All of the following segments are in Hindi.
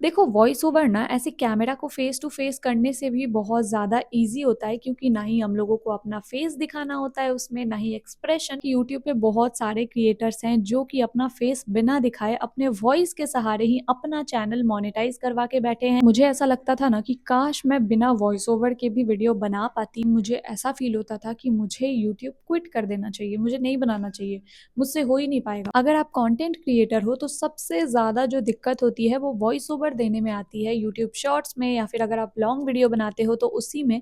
देखो वॉइस ओवर ना ऐसे कैमरा को फेस टू फेस करने से भी बहुत ज़्यादा ईज़ी होता है क्योंकि ना ही हम लोगों को अपना फेस दिखाना होता है उसमें, ना ही एक्सप्रेशन। यूट्यूब पे बहुत सारे क्रिएटर्स हैं जो कि अपना फेस बिना दिखाए अपने वॉइस के सहारे ही अपना चैनल मोनेटाइज करवा के बैठे हैं। मुझे ऐसा लगता था ना कि काश मैं बिना वॉइस ओवर के भी वीडियो बना पाती। मुझे ऐसा फील होता था कि मुझे यूट्यूब क्विट कर देना चाहिए, मुझे नहीं बनाना चाहिए, मुझसे हो ही नहीं पाएगा। अगर आप कंटेंट क्रिएटर हो तो सबसे ज़्यादा जो दिक्कत होती है वो वॉइस ओवर देने में आती है, यूट्यूब शॉर्ट्स में या फिर अगर आप लॉन्ग वीडियो बनाते हो तो उसी में।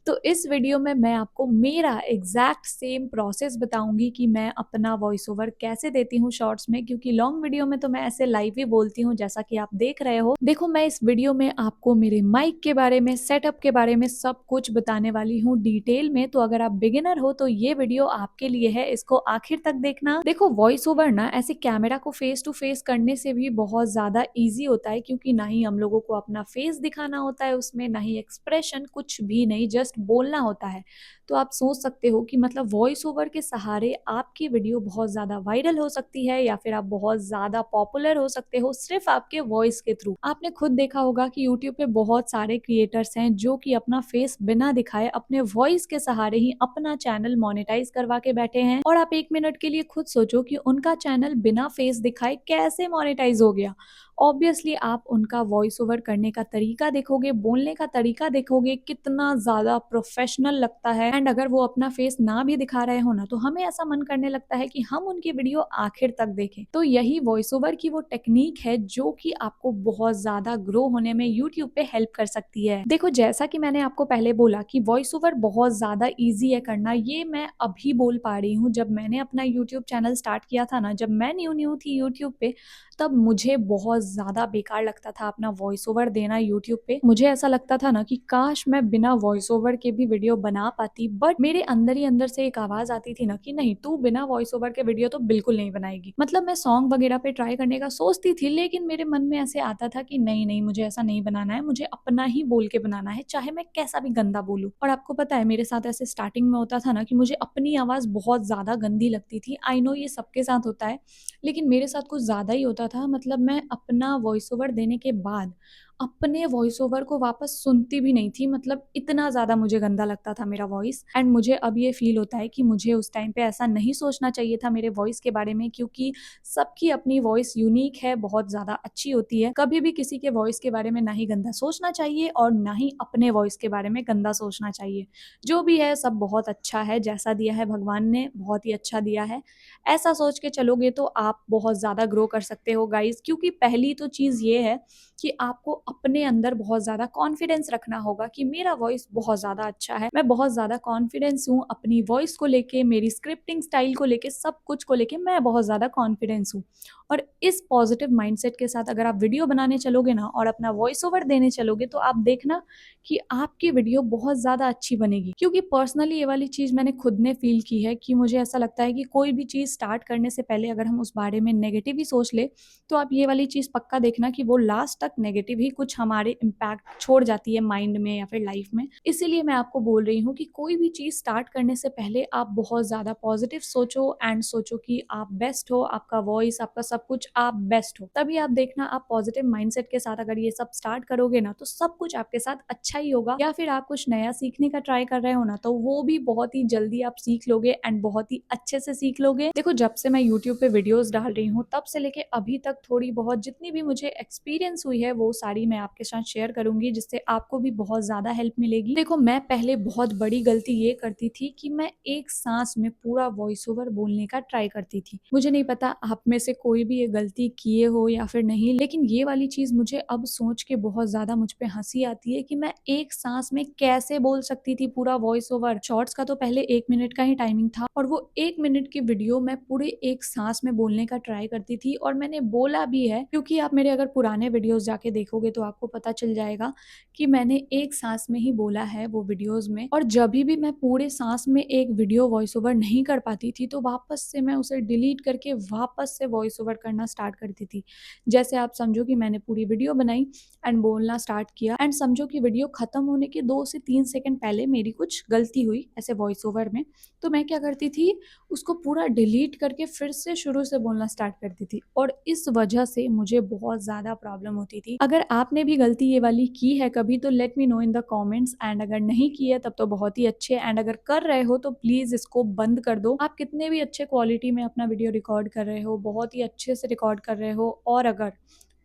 तो इस वीडियो में मैं आपको मेरा एग्जैक्ट सेम प्रोसेस बताऊंगी कि मैं अपना वॉइस ओवर कैसे देती हूँ शॉर्ट्स में, क्योंकि लॉन्ग वीडियो में तो मैं ऐसे लाइव ही बोलती हूँ जैसा कि आप देख रहे हो। देखो मैं इस वीडियो में आपको मेरे माइक के बारे में, सेटअप के बारे में सब कुछ बताने वाली हूँ डिटेल में। तो अगर आप बिगिनर हो तो ये वीडियो आपके लिए है, इसको आखिर तक देखना। देखो वॉइस ओवर ना ऐसे कैमरा को फेस टू फेस करने से भी बहुत ज्यादा इजी होता है क्योंकि ना ही हम लोगों को अपना फेस दिखाना होता है उसमें, ना ही एक्सप्रेशन, कुछ भी नहीं, जस्ट बोलना होता है। तो आप सोच सकते हो कि मतलब वॉइस ओवर के सहारे आपकी वीडियो बहुत ज्यादा वायरल हो सकती है या फिर आप बहुत ज्यादा पॉपुलर हो सकते हो सिर्फ आपके वॉइस के थ्रू। आपने खुद देखा होगा कि यूट्यूब पे बहुत सारे क्रिएटर्स हैं जो कि अपना फेस बिना दिखाए अपने वॉइस के सहारे ही अपना चैनल मोनेटाइज करवा के बैठे हैं। और आप एक मिनट के लिए खुद सोचो कि उनका चैनल बिना फेस दिखाए कैसे मोनेटाइज हो गया। ऑब्वियसली आप उनका वॉइस ओवर करने का तरीका देखोगे, बोलने का तरीका देखोगे, कितना ज्यादा प्रोफेशनल लगता है। एंड अगर वो अपना फेस ना भी दिखा रहे हो ना तो हमें ऐसा मन करने लगता है कि हम उनकी वीडियो आखिर तक देखें। तो यही वॉइस ओवर की वो टेक्निक है जो कि आपको बहुत ज्यादा ग्रो होने में यूट्यूब पे हेल्प कर सकती है। देखो जैसा कि मैंने आपको पहले बोला कि वॉइस ओवर बहुत ज्यादा ईजी है करना, ये मैं अभी बोल पा रही हूँ। जब मैंने अपना यूट्यूब चैनल स्टार्ट किया था ना, जब मैं न्यू न्यू थी यूट्यूब पे, तब मुझे बहुत ज़्यादा बेकार लगता था अपना वॉइस ओवर देना यूट्यूब पे। मुझे ऐसा लगता था ना कि काश मैं बिना वॉइस ओवर के भी वीडियो बना पाती, बट मेरे अंदर ही अंदर से एक आवाज़ आती थी ना कि नहीं, तू बिना वॉइस ओवर के वीडियो तो बिल्कुल नहीं बनाएगी। मतलब मैं सॉन्ग वगैरह पे ट्राई करने का सोचती थी लेकिन मेरे मन में ऐसे आता था कि नहीं नहीं, मुझे ऐसा नहीं बनाना है, मुझे अपना ही बोल के बनाना है, चाहे मैं कैसा भी गंदा बोलूँ। और आपको पता है मेरे साथ ऐसे स्टार्टिंग में होता था ना कि मुझे अपनी आवाज़ बहुत ज़्यादा गंदी लगती थी। आई नो ये सबके साथ होता है लेकिन मेरे साथ कुछ ज़्यादा ही होता था। मतलब मैं अपना वॉइस ओवर देने के बाद अपने वॉइस ओवर को वापस सुनती भी नहीं थी, मतलब इतना ज़्यादा मुझे गंदा लगता था मेरा वॉइस। एंड मुझे अब ये फील होता है कि मुझे उस टाइम पे ऐसा नहीं सोचना चाहिए था मेरे वॉइस के बारे में, क्योंकि सबकी अपनी वॉइस यूनिक है, बहुत ज़्यादा अच्छी होती है। कभी भी किसी के वॉइस के बारे में ना ही गंदा सोचना चाहिए और ना ही अपने वॉइस के बारे में गंदा सोचना चाहिए। जो भी है सब बहुत अच्छा है, जैसा दिया है भगवान ने बहुत ही अच्छा दिया है। ऐसा सोच के चलोगे तो आप बहुत ज़्यादा ग्रो कर सकते हो गाइस। क्योंकि पहली तो चीज़ ये है कि आपको अपने अंदर बहुत ज़्यादा कॉन्फिडेंस रखना होगा कि मेरा वॉइस बहुत ज़्यादा अच्छा है, मैं बहुत ज़्यादा कॉन्फिडेंस हूँ अपनी वॉइस को लेके, मेरी स्क्रिप्टिंग स्टाइल को लेके, सब कुछ को लेके मैं बहुत ज़्यादा कॉन्फिडेंस हूँ। और इस पॉजिटिव माइंडसेट के साथ अगर आप वीडियो बनाने चलोगे ना और अपना वॉइस ओवर देने चलोगे तो आप देखना कि आपकी वीडियो बहुत ज़्यादा अच्छी बनेगी। क्योंकि पर्सनली ये वाली चीज़ मैंने खुद ने फील की है कि मुझे ऐसा लगता है कि कोई भी चीज़ स्टार्ट करने से पहले अगर हम उस बारे में नेगेटिव ही सोच ले तो आप ये वाली चीज़ पक्का देखना कि वो लास्ट तक नेगेटिव ही कुछ हमारे इम्पैक्ट छोड़ जाती है माइंड में या फिर लाइफ में। इसीलिए मैं आपको बोल रही हूँ कि कोई भी चीज़ स्टार्ट करने से पहले आप बहुत ज़्यादा पॉजिटिव सोचो एंड सोचो कि आप बेस्ट हो, आपका वॉइस, आपका सब कुछ, आप बेस्ट हो। तभी आप देखना आप पॉजिटिव माइंडसेट के साथ अगर ये सब स्टार्ट करोगे ना तो सब कुछ आपके साथ अच्छा ही होगा। या फिर आप कुछ नया सीखने का ट्राई कर रहे हो ना तो वो भी बहुत ही जल्दी आप सीख लोगे एंड बहुत ही अच्छे से सीख लोगे। देखो जब से मैं यूट्यूब पे वीडियोस डाल रही हूँ तब से लेके अभी तक थोड़ी बहुत जितनी भी मुझे एक्सपीरियंस हुई है वो सारी मैं आपके साथ शेयर करूंगी, जिससे आपको भी बहुत ज्यादा हेल्प मिलेगी। देखो मैं पहले बहुत बड़ी गलती ये करती थी कि मैं एक सांस में पूरा वॉइस ओवर बोलने का ट्राई करती थी। मुझे नहीं पता आप में से कोई भी ये गलती किए हो या फिर नहीं, लेकिन ये वाली चीज मुझे अब सोच के बहुत ज्यादा मुझ पे हंसी आती है कि मैं एक सांस में कैसे बोल सकती थी पूरा वॉइस ओवर। शॉर्ट्स का तो पहले 1 मिनट का ही टाइमिंग था और वो 1 मिनट की वीडियो मैं पूरे एक सांस में बोलने का ट्राई करती थी और मैंने बोला भी है। क्योंकि आप मेरे अगर पुराने वीडियोस जाके देखोगे तो आपको पता चल जाएगा कि मैंने एक सांस में ही बोला है वो वीडियोस में। और जब भी मैं पूरे सांस में एक वीडियो वॉइस ओवर नहीं कर पाती थी तो वापस से मैं उसे डिलीट करके वापस से वॉइस ओवर करना स्टार्ट करती थी। जैसे आप समझो कि मैंने पूरी वीडियो बनाई एंड बोलना स्टार्ट किया एंड समझो कि वीडियो खत्म होने के 2 से 3 सेकंड पहले मेरी कुछ गलती हुई ऐसे वॉइस ओवर में, तो मैं क्या करती थी, उसको पूरा डिलीट करके फिर से शुरू से बोलना स्टार्ट करती थी। और इस वजह से मुझे बहुत ज़्यादा प्रॉब्लम होती थी। अगर आप आपने भी गलती ये वाली की है कभी तो let me know in the comments, and अगर नहीं की है तब तो बहुत ही अच्छे, एंड अगर कर रहे हो तो प्लीज इसको बंद कर दो। आप कितने भी अच्छे क्वालिटी में अपना वीडियो रिकॉर्ड कर रहे हो, बहुत ही अच्छे से रिकॉर्ड कर रहे हो, और अगर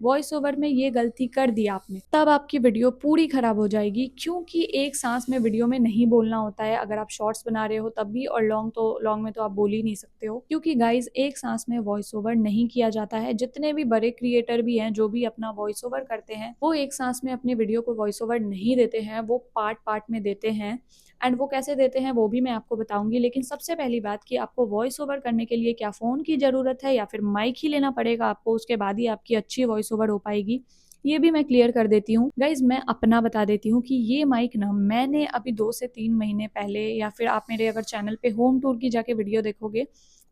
वॉइस ओवर में ये गलती कर दी आपने, तब आपकी वीडियो पूरी खराब हो जाएगी, क्योंकि एक सांस में वीडियो में नहीं बोलना होता है। अगर आप शॉर्ट्स बना रहे हो तब भी, और लॉन्ग में तो आप बोल ही नहीं सकते हो, क्योंकि गाइज एक सांस में वॉइस ओवर नहीं किया जाता है। जितने भी बड़े क्रिएटर भी हैं जो भी अपना वॉइस ओवर करते हैं, वो एक सांस में अपनी वीडियो को वॉइस ओवर नहीं देते हैं, वो पार्ट पार्ट में देते हैं। एंड वो कैसे देते हैं वो भी मैं आपको बताऊंगी। लेकिन सबसे पहली बात कि आपको वॉइस ओवर करने के लिए क्या फ़ोन की ज़रूरत है या फिर माइक ही लेना पड़ेगा आपको, उसके बाद ही आपकी अच्छी वॉइस ओवर हो पाएगी, ये भी मैं क्लियर कर देती हूँ। गाइज मैं अपना बता देती हूँ कि ये माइक ना मैंने अभी 2 से 3 महीने पहले, या फिर आप मेरे अगर चैनल पे होम टूर की जाके वीडियो देखोगे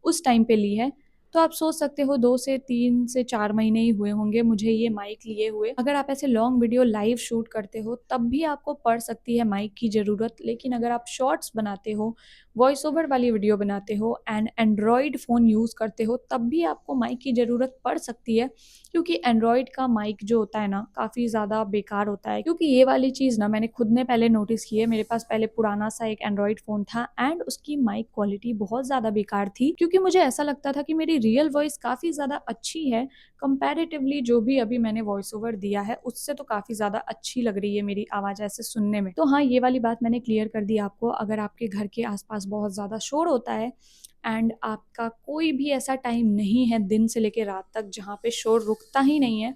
उस टाइम पे ली है। तो आप सोच सकते हो 2 से 3 से 4 महीने ही हुए होंगे मुझे ये माइक लिए हुए। अगर आप ऐसे लॉन्ग वीडियो लाइव शूट करते हो तब भी आपको पड़ सकती है माइक की ज़रूरत, लेकिन अगर आप शॉर्ट्स बनाते हो, वॉइस ओवर वाली वीडियो बनाते हो एंड एंड्रॉयड फ़ोन यूज़ करते हो, तब भी आपको माइक की ज़रूरत पड़ सकती है, क्योंकि एंड्रॉयड का माइक जो होता है ना काफ़ी ज़्यादा बेकार होता है। क्योंकि ये वाली चीज़ ना मैंने खुद ने पहले नोटिस की है। मेरे पास पहले पुराना सा एक एंड्रॉयड फ़ोन था एंड उसकी माइक क्वालिटी बहुत ज़्यादा बेकार थी, क्योंकि मुझे ऐसा लगता था कि मेरी रियल वॉइस काफ़ी ज़्यादा अच्छी है कंपैरेटिवली, जो भी अभी मैंने वॉइस ओवर दिया है उससे तो काफ़ी ज़्यादा अच्छी लग रही है मेरी आवाज़ ऐसे सुनने में। तो हाँ, ये वाली बात मैंने क्लियर कर दी आपको। अगर आपके घर के आसपास बहुत ज़्यादा शोर होता है एंड आपका कोई भी ऐसा टाइम नहीं है दिन से लेके रात तक जहाँ पे शोर रुकता ही नहीं है,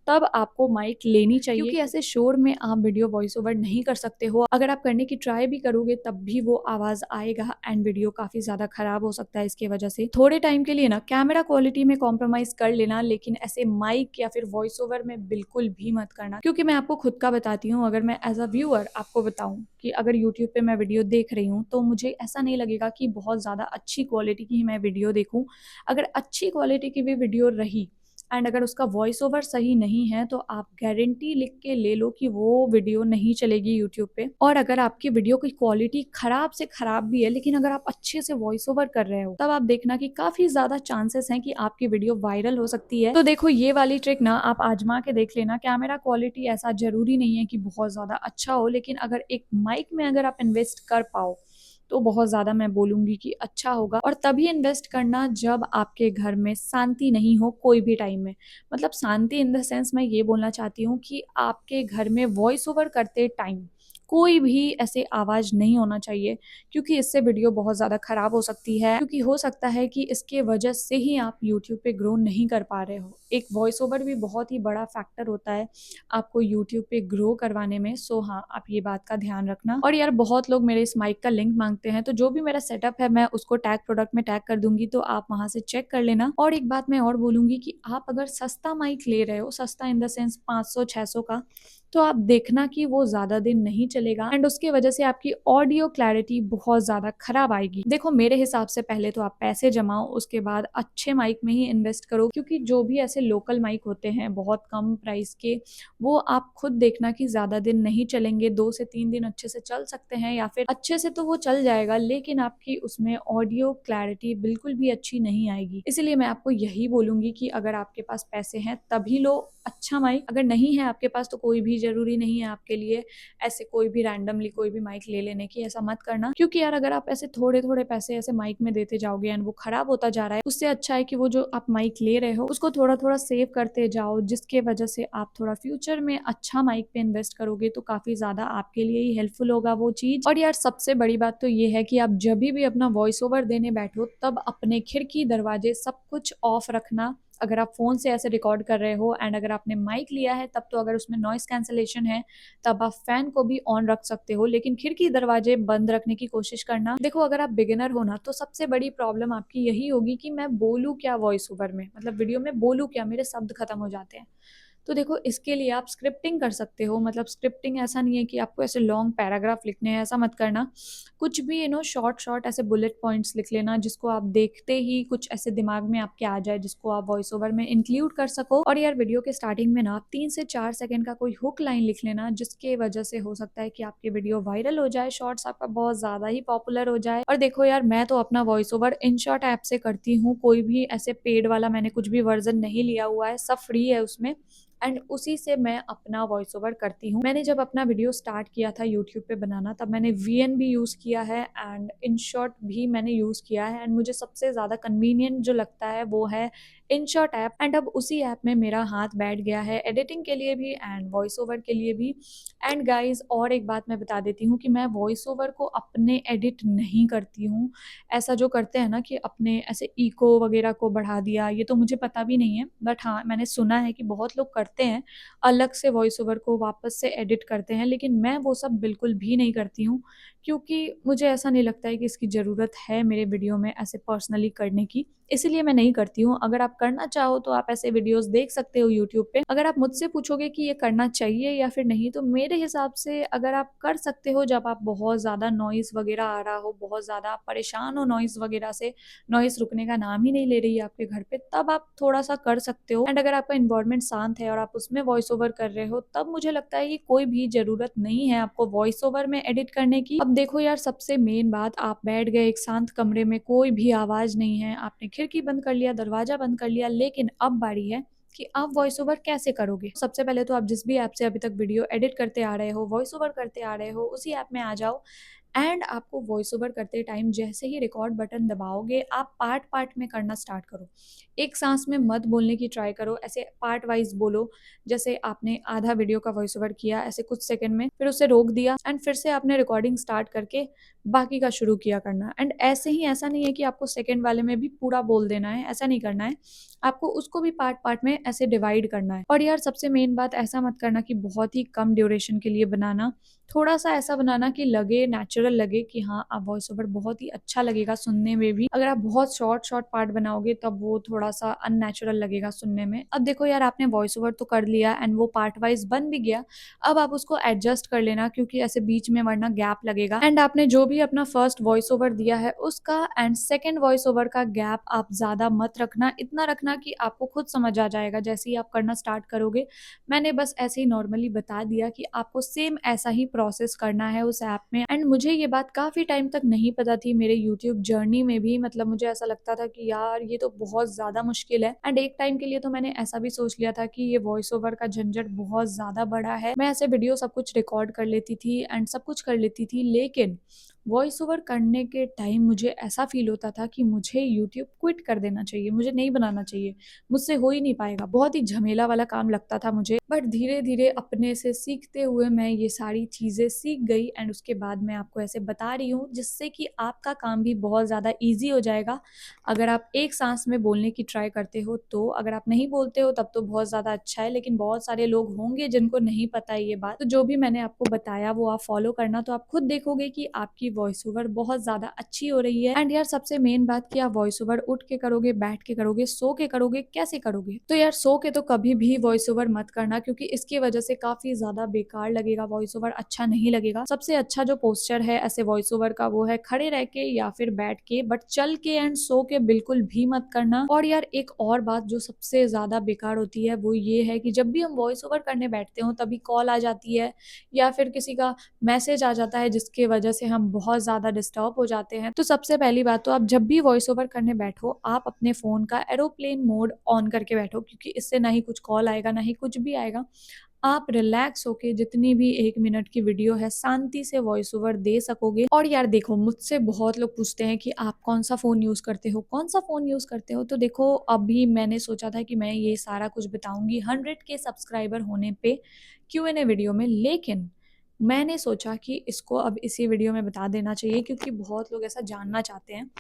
तब आपको माइक लेनी चाहिए, क्योंकि ऐसे शोर में आप वीडियो वॉइस ओवर नहीं कर सकते हो। अगर आप करने की ट्राई भी करोगे तब भी वो आवाज़ आएगा एंड वीडियो काफ़ी ज़्यादा खराब हो सकता है इसकी वजह से। थोड़े टाइम के लिए ना कैमरा क्वालिटी में कॉम्प्रोमाइज़ कर लेना, लेकिन ऐसे माइक या फिर वॉइस ओवर में बिल्कुल भी मत करना, क्योंकि मैं आपको खुद का बताती हूँ। अगर मैं एज अ व्यूअर आपको बताऊँ कि अगर यूट्यूब पे मैं वीडियो देख रही हूँ तो मुझे ऐसा नहीं लगेगा कि बहुत ज़्यादा अच्छी क्वालिटी की मैं वीडियो देखूँ। अगर अच्छी क्वालिटी की भी वीडियो रही एंड अगर उसका वॉइस ओवर सही नहीं है तो आप गारंटी लिख के ले लो कि वो वीडियो नहीं चलेगी यूट्यूब पे। और अगर आपकी वीडियो की क्वालिटी खराब से खराब भी है, लेकिन अगर आप अच्छे से वॉइस ओवर कर रहे हो, तब आप देखना कि काफी ज्यादा चांसेस हैं कि आपकी वीडियो वायरल हो सकती है। तो देखो ये वाली ट्रिक ना आप आजमा के देख लेना। कैमरा क्वालिटी ऐसा जरूरी नहीं है कि बहुत ज्यादा अच्छा हो, लेकिन अगर एक माइक में अगर आप इन्वेस्ट कर पाओ तो बहुत ज़्यादा मैं बोलूँगी कि अच्छा होगा। और तभी इन्वेस्ट करना जब आपके घर में शांति नहीं हो कोई भी टाइम में। मतलब शांति इन द सेंस मैं ये बोलना चाहती हूँ कि आपके घर में वॉइस ओवर करते टाइम कोई भी ऐसे आवाज़ नहीं होना चाहिए, क्योंकि इससे वीडियो बहुत ज़्यादा ख़राब हो सकती है। क्योंकि हो सकता है कि इसके वजह से ही आप यूट्यूब पे ग्रो नहीं कर पा रहे हो। एक वॉइस ओवर भी बहुत ही बड़ा फैक्टर होता है आपको यूट्यूब पे ग्रो करवाने में। सो हाँ, आप ये बात का ध्यान रखना। और यार बहुत लोग मेरे इस माइक का लिंक मांगते हैं, तो जो भी मेरा सेटअप है मैं उसको टैग प्रोडक्ट में टैग कर दूंगी, तो आप वहां से चेक कर लेना। और एक बात मैं और बोलूंगी कि आप अगर सस्ता माइक ले रहे हो, सस्ता इन द सेंस 500-600 का, तो आप देखना कि वो ज़्यादा दिन नहीं चलेगा एंड उसकी वजह से आपकी ऑडियो क्लैरिटी बहुत ज़्यादा खराब आएगी। देखो मेरे हिसाब से पहले तो आप पैसे जमाओ, उसके बाद अच्छे माइक में ही इन्वेस्ट करो, क्योंकि जो भी ऐसे लोकल माइक होते हैं बहुत कम प्राइस के, वो आप खुद देखना कि ज़्यादा दिन नहीं चलेंगे। 2 से 3 दिन अच्छे से चल सकते हैं, या फिर अच्छे से तो वो चल जाएगा, लेकिन आपकी उसमें ऑडियो क्लैरिटी बिल्कुल भी अच्छी नहीं आएगी। इसीलिए मैं आपको यही बोलूँगी कि अगर आपके पास पैसे हैं तभी लो अच्छा माइक। अगर नहीं है आपके पास तो कोई भी ज़रूरी नहीं है आपके लिए ऐसे कोई भी रैंडमली कोई भी माइक ले लेने की, ऐसा मत करना। क्योंकि यार अगर आप ऐसे थोड़े-थोड़े पैसे ऐसे माइक में देते जाओगे एंड वो खराब होता जा रहा है, उससे अच्छा है कि वो जो आप माइक ले रहे हो उसको थोड़ा-थोड़ा सेव करते जाओ, जिसके वजह से आप थोड़ा फ्यूचर में अच्छा माइक पे इन्वेस्ट करोगे तो काफ़ी ज़्यादा आपके लिए ही हेल्पफुल होगा वो चीज़। और यार सबसे बड़ी बात तो ये है कि आप जब भी अपना वॉइस ओवर देने बैठो तब अपने खिड़की, दरवाजे सब कुछ ऑफ रखना। अगर आप फ़ोन से ऐसे रिकॉर्ड कर रहे हो एंड अगर आपने माइक लिया है तब तो अगर उसमें नॉइज़ कैंसलेशन है तब आप फ़ैन को भी ऑन रख सकते हो, लेकिन खिड़की दरवाजे बंद रखने की कोशिश करना। देखो अगर आप बिगिनर हो ना तो सबसे बड़ी प्रॉब्लम आपकी यही होगी कि मैं बोलूँ क्या वॉइस ओवर में, मतलब वीडियो में बोलूँ क्या, मेरे शब्द खत्म हो जाते हैं। तो देखो इसके लिए आप स्क्रिप्टिंग कर सकते हो। मतलब स्क्रिप्टिंग ऐसा नहीं है कि आपको ऐसे लॉन्ग पैराग्राफ लिखने हैं, ऐसा मत करना। कुछ भी शॉर्ट ऐसे बुलेट पॉइंट्स लिख लेना जिसको आप देखते ही कुछ ऐसे दिमाग में आपके आ जाए, जिसको आप वॉइस ओवर में इंक्लूड कर सको। और यार वीडियो के स्टार्टिंग में ना आप 3 से 4 सेकंड का कोई हुक लाइन लिख लेना, जिसके वजह से हो सकता है कि आपकी वीडियो वायरल हो जाए, शॉर्ट्स आपका बहुत ज़्यादा ही पॉपुलर हो जाए। और देखो यार मैं तो अपना वॉइस ओवर InShot ऐप से करती हूँ, कोई भी ऐसे पेड वाला मैंने कुछ भी वर्जन नहीं लिया हुआ है, सब फ्री है उसमें। एंड उसी से मैं अपना वॉइस ओवर करती हूँ। मैंने जब अपना वीडियो स्टार्ट किया था यूट्यूब पे बनाना, तब मैंने वीएन भी यूज़ किया है एंड इनशॉट भी मैंने यूज़ किया है, एंड मुझे सबसे ज़्यादा कन्वीनियंट जो लगता है वो है इनशॉट ऐप। एंड अब उसी ऐप में मेरा हाथ बैठ गया है एडिटिंग के लिए भी एंड वॉइस ओवर के लिए भी। एंड गाइज, और एक बात मैं बता देती हूँ कि मैं वॉइस ओवर को अपने एडिट नहीं करती हूँ। ऐसा जो करते हैं ना कि अपने ऐसे इको वगैरह को बढ़ा दिया, ये तो मुझे पता भी नहीं है, बट हाँ, मैंने सुना है कि बहुत लोग करते हैं, अलग से वॉइस ओवर को वापस से एडिट करते हैं, लेकिन मैं वो सब बिल्कुल भी नहीं करती हूँ, क्योंकि मुझे ऐसा नहीं लगता है कि इसकी ज़रूरत है मेरे वीडियो में ऐसे पर्सनली करने की, इसीलिए मैं नहीं करती हूँ। अगर आप करना चाहो तो आप ऐसे वीडियोस देख सकते हो यूट्यूब पे। अगर आप मुझसे पूछोगे कि ये करना चाहिए या फिर नहीं, तो मेरे हिसाब से अगर आप कर सकते हो, जब आप बहुत ज़्यादा नॉइज़ वगैरह आ रहा हो, बहुत ज़्यादा आप परेशान हो नॉइज़ वगैरह से, नॉइज़ रुकने का नाम ही नहीं ले रही है आपके घर पे, तब आप थोड़ा-सा कर सकते हो। एंड अगर आपका एनवायरनमेंट शांत है और आप उसमें वॉइस ओवर कर रहे हो, तब मुझे लगता है कि कोई भी ज़रूरत नहीं है आपको वॉइस ओवर में एडिट करने की। अब देखो यार, सबसे मेन बात, आप बैठ गए एक शांत कमरे में, कोई भी आवाज़ नहीं है, आपने खिड़की बंद कर लिया, दरवाज़ा बंद कर लिया, लेकिन अब बारी है कि आप वॉइस ओवर कैसे करोगे। सबसे पहले तो आप जिस भी ऐप से अभी तक वीडियो एडिट करते आ रहे हो, वॉइस ओवर करते आ रहे हो, उसी ऐप में आ जाओ। एंड आपको वॉइस ओवर करते टाइम जैसे ही रिकॉर्ड बटन दबाओगे, आप पार्ट पार्ट में करना स्टार्ट करो। एक सांस में मत बोलने की ट्राई करो, ऐसे पार्ट वाइज बोलो। जैसे आपने आधा वीडियो का वॉइस ओवर किया ऐसे कुछ सेकंड में, फिर उसे रोक दिया एंड फिर से आपने रिकॉर्डिंग स्टार्ट करके बाकी का शुरू किया करना। एंड ऐसे ही, ऐसा नहीं है कि आपको सेकंड वाले में भी पूरा बोल देना है, ऐसा नहीं करना है, आपको उसको भी पार्ट पार्ट में ऐसे डिवाइड करना है। और यार, सबसे मेन बात, ऐसा मत करना कि बहुत ही कम ड्यूरेशन के लिए बनाना, थोड़ा सा ऐसा बनाना कि लगे नेचुरल, लगे कि हाँ, आप वॉइस ओवर बहुत ही अच्छा लगेगा सुनने में भी। अगर आप बहुत शॉर्ट शॉर्ट पार्ट बनाओगे तब वो थोड़ा सा अननेचुरल लगेगा सुनने में। अब देखो यार, आपने वॉइस ओवर तो कर लिया एंड वो पार्ट वाइज बन भी गया, अब आप उसको एडजस्ट कर लेना, क्योंकि ऐसे बीच में वरना गैप लगेगा। एंड आपने जो भी अपना फर्स्ट वॉइस ओवर दिया है उसका एंड सेकेंड वॉइस ओवर का गैप आप ज्यादा मत रखना, इतना रखना कि आपको खुद समझ आ जाएगा जैसे ही आप करना स्टार्ट करोगे। मैंने बस ऐसे ही नॉर्मली बता दिया कि आपको सेम ऐसा ही प्रोसेस करना है उस ऐप में। एंड मुझे ये बात काफ़ी टाइम तक नहीं पता थी मेरे यूट्यूब जर्नी में भी, मतलब मुझे ऐसा लगता था कि यार ये तो बहुत ज़्यादा मुश्किल है। एंड एक टाइम के लिए तो मैंने ऐसा भी सोच लिया था कि ये वॉइस ओवर का झंझट बहुत ज़्यादा बड़ा है, मैं ऐसे वीडियो सब कुछ रिकॉर्ड कर लेती थी एंड सब कुछ कर लेती थी, लेकिन वॉइस ओवर करने के टाइम मुझे ऐसा फील होता था कि मुझे यूट्यूब क्विट कर देना चाहिए, मुझे नहीं बनाना चाहिए, मुझसे हो ही नहीं पाएगा, बहुत ही झमेला वाला काम लगता था मुझे। बट धीरे धीरे अपने से सीखते हुए मैं ये सारी चीज़ें सीख गई एंड उसके बाद मैं आपको ऐसे बता रही हूँ, जिससे कि आपका काम भी बहुत ज़्यादा ईजी हो जाएगा। अगर आप एक सांस में बोलने की ट्राई करते हो तो, अगर आप नहीं बोलते हो तब तो बहुत ज़्यादा अच्छा है, लेकिन बहुत सारे लोग होंगे जिनको नहीं पता है ये बात, तो जो भी मैंने आपको बताया वो आप फॉलो करना, तो आप खुद देखोगे कि आपकी वॉइस ओवर बहुत ज़्यादा अच्छी हो रही है। एंड यार, सबसे मेन बात कि आप वॉइस ओवर उठ के करोगे, बैठ के करोगे, सो के करोगे, कैसे करोगे? तो यार, सो के तो कभी भी वॉइस ओवर मत करना, क्योंकि इसकी वजह से काफ़ी ज़्यादा बेकार लगेगा, वॉइस ओवर अच्छा नहीं लगेगा। सबसे अच्छा जो पोस्चर है ऐसे वॉइस ओवर का वो है खड़े रह के या फिर बैठ के, बट चल के एंड सो के बिल्कुल भी मत करना। और यार, एक और बात जो सबसे ज़्यादा बेकार होती है वो ये है कि जब भी हम वॉइस ओवर करने बैठते हो तभी कॉल आ जाती है या फिर किसी का मैसेज आ जाता है, जिसकी वजह से हम बहुत ज़्यादा डिस्टर्ब हो जाते हैं। तो सबसे पहली बात तो, आप जब भी वॉइस ओवर करने बैठो, आप अपने फ़ोन का एरोप्लेन मोड ऑन करके बैठो, क्योंकि इससे ना ही कुछ कॉल आएगा, ना ही कुछ भी आएगा। आप रिलैक्स होके जितनी भी 1 मिनट की वीडियो है, शांति से वॉइस ओवर दे सकोगे। और यार देखो, मुझसे बहुत लोग पूछते हैं कि आप कौन-सा फ़ोन यूज़ करते हो? कौन-सा फ़ोन यूज़ करते हो? तो देखो, अभी मैंने सोचा था कि मैं ये सारा कुछ बताऊँगी 100 के सब्सक्राइबर होने पे क्यू&ए वीडियो में, लेकिन मैंने सोचा कि इसको अब इसी वीडियो में बता देना चाहिए, क्योंकि बहुत लोग ऐसा जानना चाहते हैं।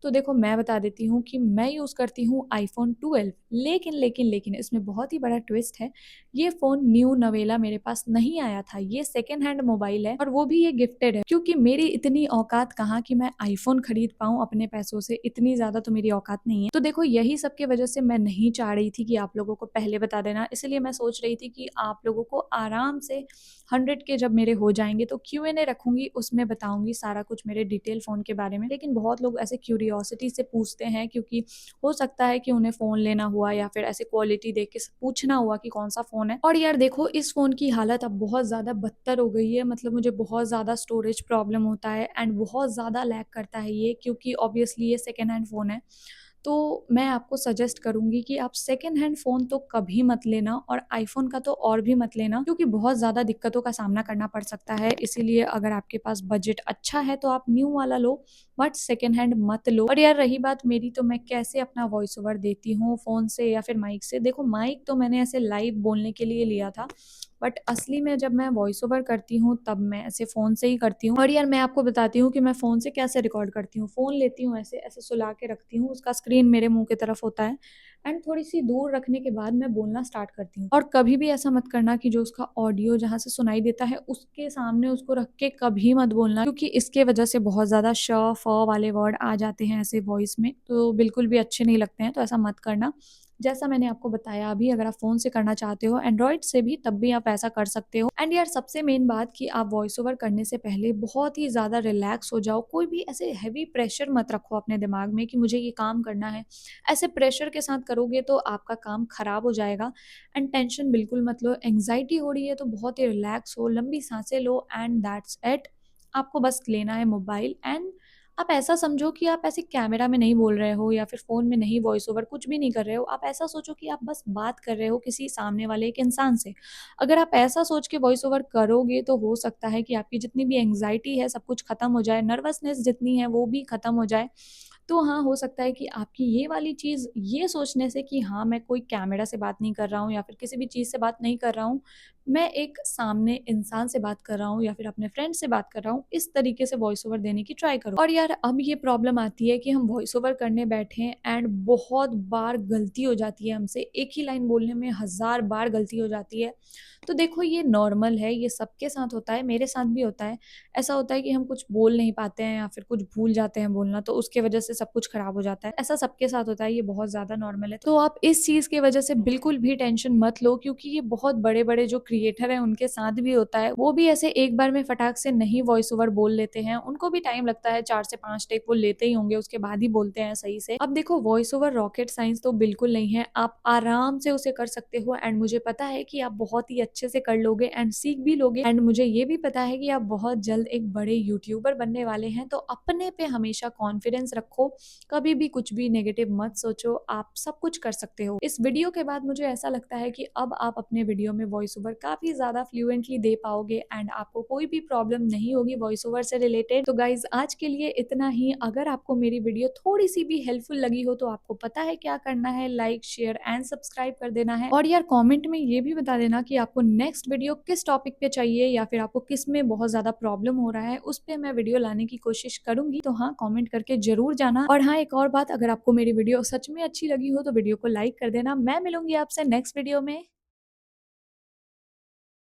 तो देखो, मैं बता देती हूँ कि मैं यूज़ करती हूँ आईफ़ोन 12, लेकिन इसमें बहुत ही बड़ा ट्विस्ट है। ये फ़ोन न्यू नवेला मेरे पास नहीं आया था, ये सेकंड हैंड मोबाइल है और वो भी ये गिफ्टेड है, क्योंकि मेरी इतनी औकात कहाँ कि मैं आईफ़ोन खरीद पाऊँ अपने पैसों से, इतनी ज़्यादा तो मेरी औकात नहीं है। तो देखो, यही सब की वजह से मैं नहीं चाह रही थी कि आप लोगों को पहले बता देना, इसलिए मैं सोच रही थी कि आप लोगों को आराम से 100 के जब मेरे हो जाएँगे तो क्यू&ए रखूँगी, उसमें बताऊँगी सारा कुछ मेरे डिटेल फ़ोन के बारे में। लेकिन बहुत लोग ऐसे क्यूरियोसिटी से पूछते हैं, क्योंकि हो सकता है कि उन्हें फ़ोन लेना हुआ या फिर ऐसे क्वालिटी देख के पूछना हुआ कि कौन-सा फ़ोन है। और यार देखो, इस फ़ोन की हालत अब बहुत ज़्यादा बदतर हो गई है, मतलब मुझे बहुत ज़्यादा स्टोरेज प्रॉब्लम होता है एंड बहुत ज़्यादा लैग करता है ये, क्योंकि ऑब्वियसली ये सेकंड हैंड फ़ोन है। तो मैं आपको सजेस्ट करूँगी कि आप सेकंड हैंड फ़ोन तो कभी मत लेना और आईफ़ोन का तो और भी मत लेना, क्योंकि बहुत ज़्यादा दिक्कतों का सामना करना पड़ सकता है। इसीलिए अगर आपके पास बजट अच्छा है तो आप न्यू वाला लो, बट सेकंड हैंड मत लो। और यार रही बात मेरी, तो मैं कैसे अपना वॉइस ओवर देती हूँ फ़ोन से या फिर माइक से। देखो, माइक तो मैंने ऐसे लाइव बोलने के लिए लिया था, बट असली में जब मैं वॉइस ओवर करती हूँ तब मैं ऐसे फ़ोन से ही करती हूँ। और यार मैं आपको बताती हूँ कि मैं फ़ोन से कैसे रिकॉर्ड करती हूँ। फ़ोन लेती हूँ, ऐसे ऐसे सुला के रखती हूँ, उसका स्क्रीन मेरे मुँह की तरफ होता है एंड थोड़ी-सी दूर रखने के बाद मैं बोलना स्टार्ट करती हूँ। और कभी भी ऐसा मत करना कि जो उसका ऑडियो जहाँ से सुनाई देता है उसके सामने उसको रख के कभी मत बोलना, क्योंकि इसके वजह से बहुत ज़्यादा श, फ वाले वर्ड आ जाते हैं ऐसे वॉइस में, तो बिल्कुल भी अच्छे नहीं लगते हैं, तो ऐसा मत करना। जैसा मैंने आपको बताया अभी, अगर आप फ़ोन से करना चाहते हो एंड्रॉइड से भी, तब भी आप ऐसा कर सकते हो। एंड यार सबसे मेन बात कि आप वॉइस ओवर करने से पहले बहुत ही ज़्यादा रिलैक्स हो जाओ। कोई भी ऐसे हेवी प्रेशर मत रखो अपने दिमाग में कि मुझे ये काम करना है। ऐसे प्रेशर के साथ करोगे तो आपका काम खराब हो जाएगा। एंड टेंशन बिल्कुल मत लो। एंग्जाइटी हो रही है तो बहुत ही रिलैक्स हो, लंबी सांसें लो एंड दैट्स इट। आपको बस लेना है मोबाइल एंड आप ऐसा समझो कि आप ऐसे कैमरा में नहीं बोल रहे हो या फिर फ़ोन में नहीं वॉइस ओवर कुछ भी नहीं कर रहे हो। आप ऐसा सोचो कि आप बस बात कर रहे हो किसी सामने वाले एक इंसान से। अगर आप ऐसा सोच के वॉइस ओवर करोगे तो हो सकता है कि आपकी जितनी भी एंग्जाइटी है सब कुछ खत्म हो जाए, नर्वसनेस जितनी है वो भी खत्म हो जाए। तो हाँ, हो सकता है कि आपकी ये वाली चीज़ ये सोचने से कि हाँ, मैं कोई कैमरा से बात नहीं कर रहा हूँ या फिर किसी भी चीज़ से बात नहीं कर रहा हूँ, मैं एक सामने इंसान से बात कर रहा हूँ या फिर अपने फ्रेंड से बात कर रहा हूँ, इस तरीके से वॉइस ओवर देने की ट्राई करो। और यार अब ये प्रॉब्लम आती है कि हम वॉइस ओवर करने बैठे एंड बहुत बार गलती हो जाती है हमसे, एक ही लाइन बोलने में 1000 बार गलती हो जाती है। तो देखो, ये नॉर्मल है, ये सबके साथ होता है, मेरे साथ भी होता है। ऐसा होता है कि हम कुछ बोल नहीं पाते हैं या फिर कुछ भूल जाते हैं बोलना, तो उसके वजह से सब कुछ खराब हो जाता है। ऐसा सबके साथ होता है, ये बहुत ज़्यादा नॉर्मल है। तो आप इस चीज़ की वजह से बिल्कुल भी टेंशन मत लो, क्योंकि ये बहुत बड़े-बड़े जो क्रिएटर हैं उनके साथ भी होता है। वो भी ऐसे एक बार में फटाक से नहीं वॉइस ओवर बोल लेते हैं, उनको भी टाइम लगता है, 4 से 5 टेक वो लेते ही होंगे, उसके बाद ही बोलते हैं सही से। अब देखो, वॉइस ओवर रॉकेट साइंस तो बिल्कुल नहीं है, आप आराम से उसे कर सकते हो एंड मुझे पता है कि आप बहुत ही अच्छे से कर लोगे एंड सीख भी लोगे। एंड मुझे ये भी पता है कि आप बहुत जल्द एक बड़े यूट्यूबर बनने वाले हैं, तो अपने पे हमेशा कॉन्फिडेंस रखो, कभी भी कुछ भी नेगेटिव मत सोचो, आप सब कुछ कर सकते हो। इस वीडियो के बाद मुझे ऐसा लगता है कि अब आप अपने वीडियो में वॉइस ओवर काफ़ी ज़्यादा फ्लुएंटली दे पाओगे एंड आपको कोई भी प्रॉब्लम नहीं होगी वॉइस ओवर से रिलेटेड। तो गाइज़, आज के लिए इतना ही। अगर आपको मेरी वीडियो थोड़ी-सी भी हेल्पफुल लगी हो तो आपको पता है क्या करना है, लाइक, शेयर एंड सब्सक्राइब कर देना है। और यार कमेंट में ये भी बता देना कि आपको नेक्स्ट वीडियो किस टॉपिक पे चाहिए या फिर आपको किस में बहुत ज़्यादा प्रॉब्लम हो रहा है, उस पे मैं वीडियो लाने की कोशिश करूँगी। तो हाँ, कमेंट करके ज़रूर जाना। और हाँ, एक और बात, अगर आपको मेरी वीडियो सच में अच्छी लगी हो तो वीडियो को लाइक कर देना। मैं मिलूँगी आपसे नेक्स्ट वीडियो में।